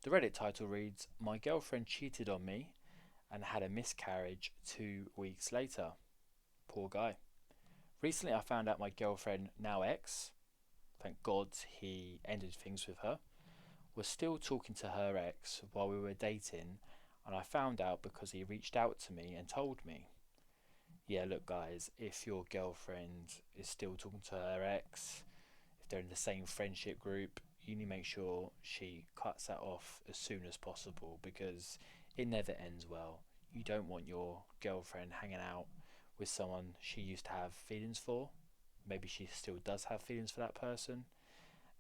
The Reddit title reads, "My girlfriend cheated on me and had a miscarriage 2 weeks later. Poor guy." Recently, I found out my girlfriend, now ex, thank God he ended things with her, was still talking to her ex while we were dating, and I found out because he reached out to me and told me. Yeah, look, guys, if your girlfriend is still talking to her ex, if they're in the same friendship group, you need to make sure she cuts that off as soon as possible because it never ends well. You don't want your girlfriend hanging out with someone she used to have feelings for. Maybe she still does have feelings for that person.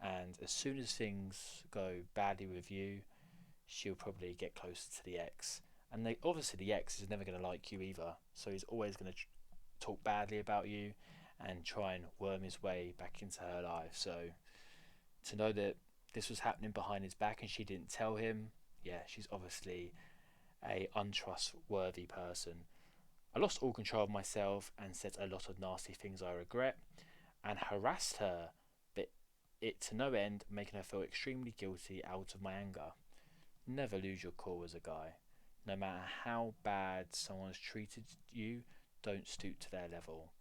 And as soon as things go badly with you, she'll probably get closer to the ex. And obviously, the ex is never going to like you either. So he's always going to talk badly about you and try and worm his way back into her life. So to know that this was happening behind his back and she didn't tell him, yeah, she's obviously a untrustworthy person. I lost all control of myself and said a lot of nasty things I regret and harassed her, but it to no end, making her feel extremely guilty out of my anger. Never lose your cool as a guy. No matter how bad someone's treated you, don't stoop to their level.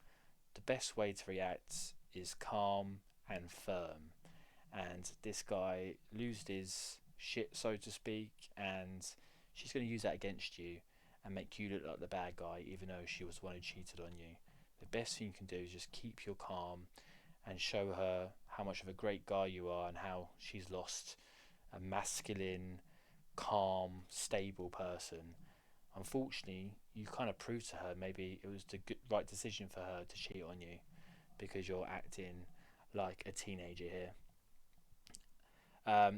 The best way to react is calm and firm. And this guy losed his shit, so to speak, and she's going to use that against you and make you look like the bad guy, even though she was the one who cheated on you. The best thing you can do is just keep your calm and show her how much of a great guy you are and how she's lost a masculine, calm, stable person. Unfortunately, you kind of proved to her maybe it was the right decision for her to cheat on you because you're acting like a teenager here.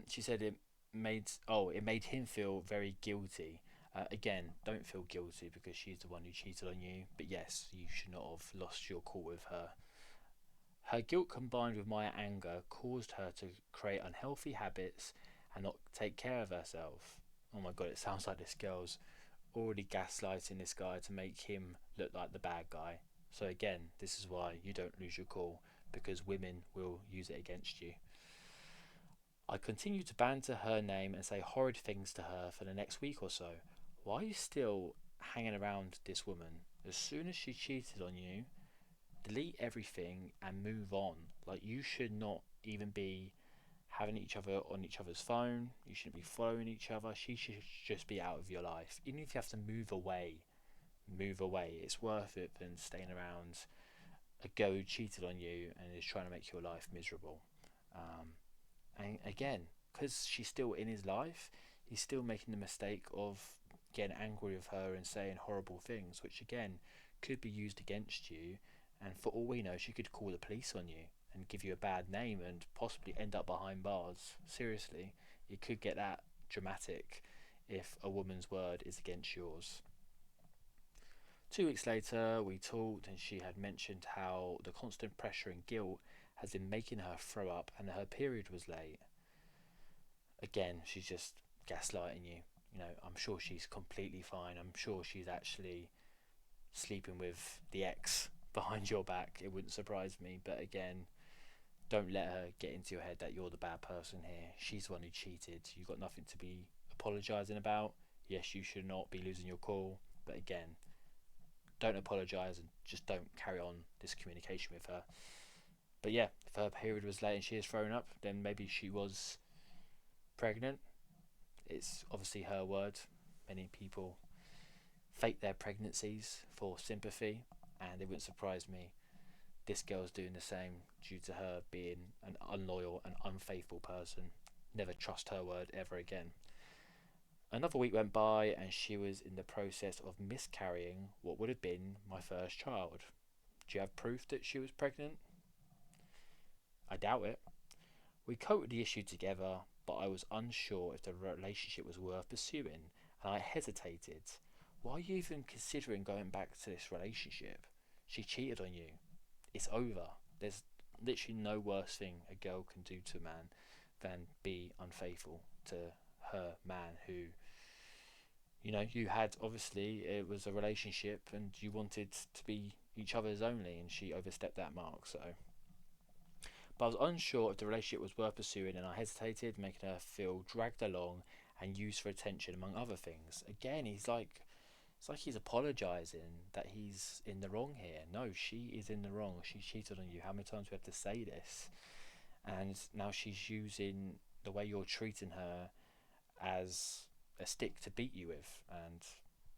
She said it made him feel very guilty. Again, don't feel guilty because she's the one who cheated on you. But yes, you should not have lost your cool with her. Her guilt combined with my anger caused her to create unhealthy habits and not take care of herself. Oh my god, it sounds like this girl's already gaslighting this guy to make him look like the bad guy. So again, this is why you don't lose your cool because women will use it against you. I continued to banter her name and say horrid things to her for the next week or so. Why are you still hanging around this woman? As soon as she cheated on you, delete everything and move on. Like, you should not even be having each other on each other's phone. You shouldn't be following each other. She should just be out of your life. Even if you have to move away, move away. It's worth it than staying around a girl who cheated on you and is trying to make your life miserable. Um, and again, because she's still in his life, he's still making the mistake of getting angry with her and saying horrible things, which again could be used against you. And for all we know, she could call the police on you and give you a bad name and possibly end up behind bars. Seriously, it could get that dramatic if a woman's word is against yours. 2 weeks later, we talked, and she had mentioned how the constant pressure and guilt has been making her throw up and her period was late. Again, she's just gaslighting you. You know, I'm sure she's completely fine. I'm sure she's actually sleeping with the ex behind your back. It wouldn't surprise me. But again, don't let her get into your head that you're the bad person here. She's the one who cheated. You've got nothing to be apologising about. Yes, you should not be losing your cool. But again, don't apologise and just don't carry on this communication with her. But yeah, if her period was late and she is thrown up, then maybe she was pregnant. It's obviously her word. Many people fake their pregnancies for sympathy, and it wouldn't surprise me this girl's doing the same due to her being an unloyal and unfaithful person. Never trust her word ever again. Another week went by and she was in the process of miscarrying what would have been my first child. Do you have proof that she was pregnant? I doubt it. We coped the issue together, but I was unsure if the relationship was worth pursuing, and I hesitated. Why are you even considering going back to this relationship? She cheated on you. It's over. There's literally no worse thing a girl can do to a man than be unfaithful to her man who, you know, you had, obviously it was a relationship and you wanted to be each other's only, and she overstepped that mark. So but I was unsure if the relationship was worth pursuing, and I hesitated, making her feel dragged along and used for attention, among other things. Again, it's like he's apologising that he's in the wrong here. No, she is in the wrong. She cheated on you. How many times do we have to say this? And now she's using the way you're treating her as a stick to beat you with. And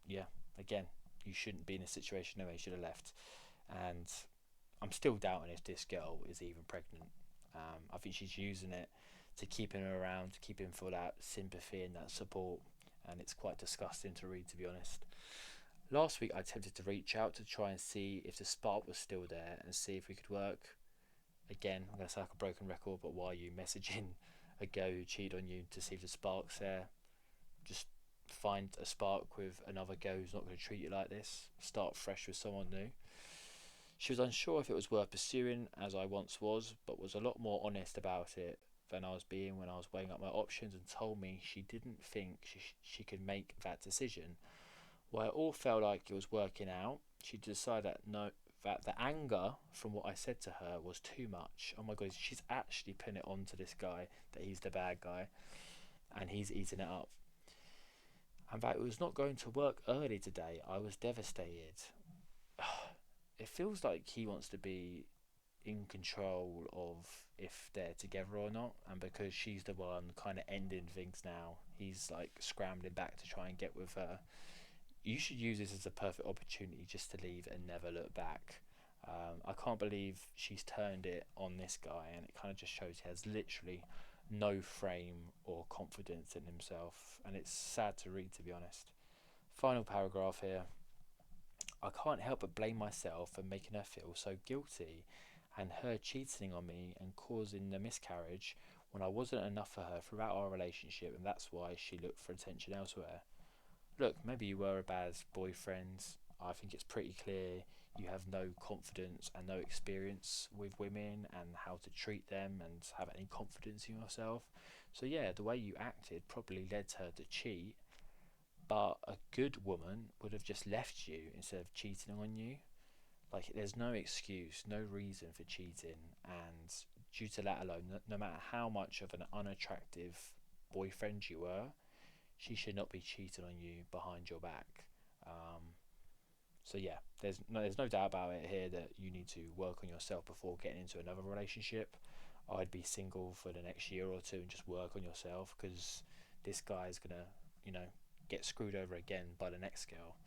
yeah, again, you shouldn't be in a situation anyway. You should have left. And I'm still doubting if this girl is even pregnant. I think she's using it to keep him around, to keep him for that sympathy and that support. And it's quite disgusting to read, to be honest. Last week, I attempted to reach out to try and see if the spark was still there and see if we could work. Again, I'm going to sound like a broken record, but why are you messaging a girl who cheated on you to see if the spark's there? Just find a spark with another girl who's not going to treat you like this. Start fresh with someone new. She was unsure if it was worth pursuing, as I once was, but was a lot more honest about it than I was being when I was weighing up my options, and told me she didn't think she could make that decision. While it all felt like it was working out, she decided that the anger from what I said to her was too much. Oh my god, she's actually putting it on to this guy that he's the bad guy and he's eating it up. And that it was not going to work early today. I was devastated. It feels like he wants to be in control of if they're together or not, and because she's the one kind of ending things now, he's like scrambling back to try and get with her. You should use this as a perfect opportunity just to leave and never look back. I can't believe she's turned it on this guy, and it kind of just shows he has literally no frame or confidence in himself, and it's sad to read, to be honest. Final paragraph here. I can't help but blame myself for making her feel so guilty, and her cheating on me and causing the miscarriage when I wasn't enough for her throughout our relationship, and that's why she looked for attention elsewhere. Look, maybe you were a bad boyfriend. I think it's pretty clear you have no confidence and no experience with women and how to treat them and have any confidence in yourself. So yeah, the way you acted probably led her to cheat, but a good woman would have just left you instead of cheating on you. Like, there's no excuse, no reason for cheating, and due to that alone, no matter how much of an unattractive boyfriend you were, she should not be cheating on you behind your back. So yeah, there's no doubt about it here that you need to work on yourself before getting into another relationship. I'd be single for the next year or two and just work on yourself, because this guy's gonna, you know, get screwed over again by the next girl.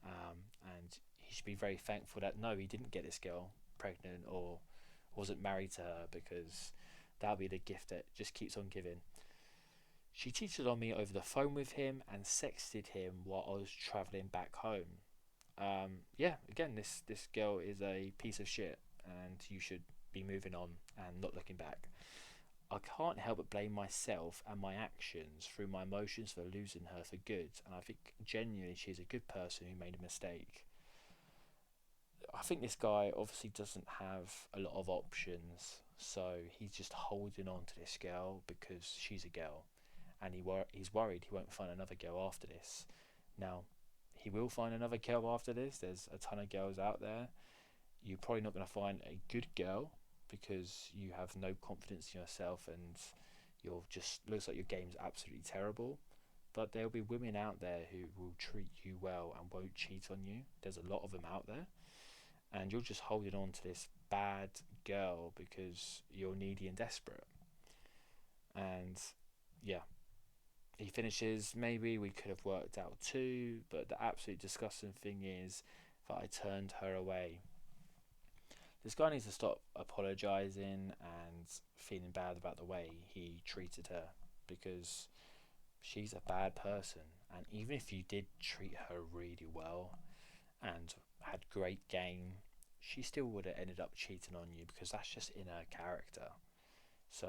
And he should be very thankful that no, he didn't get this girl pregnant or wasn't married to her, because that'll be the gift that just keeps on giving. She cheated on me over the phone with him and sexted him while I was travelling back home. Yeah, again, this girl is a piece of shit, and you should be moving on and not looking back. I can't help but blame myself and my actions through my emotions for losing her for good, and I think genuinely she's a good person who made a mistake. I think this guy obviously doesn't have a lot of options, so he's just holding on to this girl because she's a girl, and he's worried he won't find another girl after this. Now, he will find another girl after this. There's a ton of girls out there. You're probably not going to find a good girl because you have no confidence in yourself and you're just looks like your game's absolutely terrible. But there'll be women out there who will treat you well and won't cheat on you. There's a lot of them out there, and you're just holding on to this bad girl because you're needy and desperate. And yeah, he finishes, maybe we could have worked out too, but the absolute disgusting thing is that I turned her away. This guy needs to stop apologising and feeling bad about the way he treated her, because she's a bad person. And even if you did treat her really well and had great game, she still would have ended up cheating on you because that's just in her character. So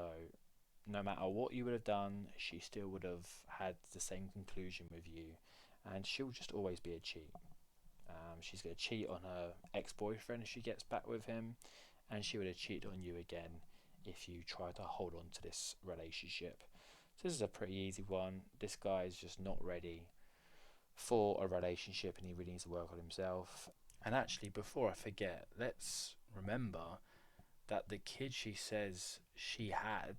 no matter what you would have done, she still would have had the same conclusion with you, and she'll just always be a cheat. She's going to cheat on her ex-boyfriend if she gets back with him, and she would have cheated on you again if you try to hold on to this relationship. So this is a pretty easy one. This guy is just not ready for a relationship, and he really needs to work on himself. And actually, before I forget, let's remember that the kid she says she had,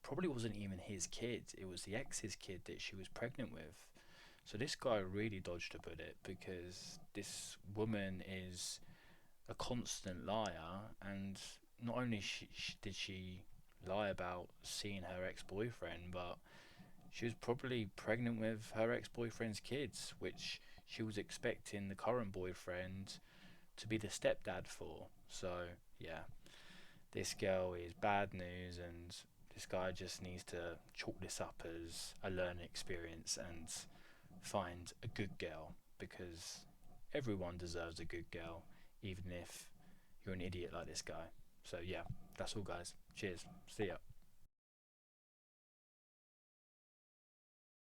probably wasn't even his kid, it was the ex's kid that she was pregnant with. So this guy really dodged a bullet, because this woman is a constant liar, and not only did she lie about seeing her ex-boyfriend, but she was probably pregnant with her ex-boyfriend's kids, which she was expecting the current boyfriend to be the stepdad for. So yeah, this girl is bad news, and this guy just needs to chalk this up as a learning experience and find a good girl, because everyone deserves a good girl, even if you're an idiot like this guy. So yeah, that's all, guys. Cheers. See ya.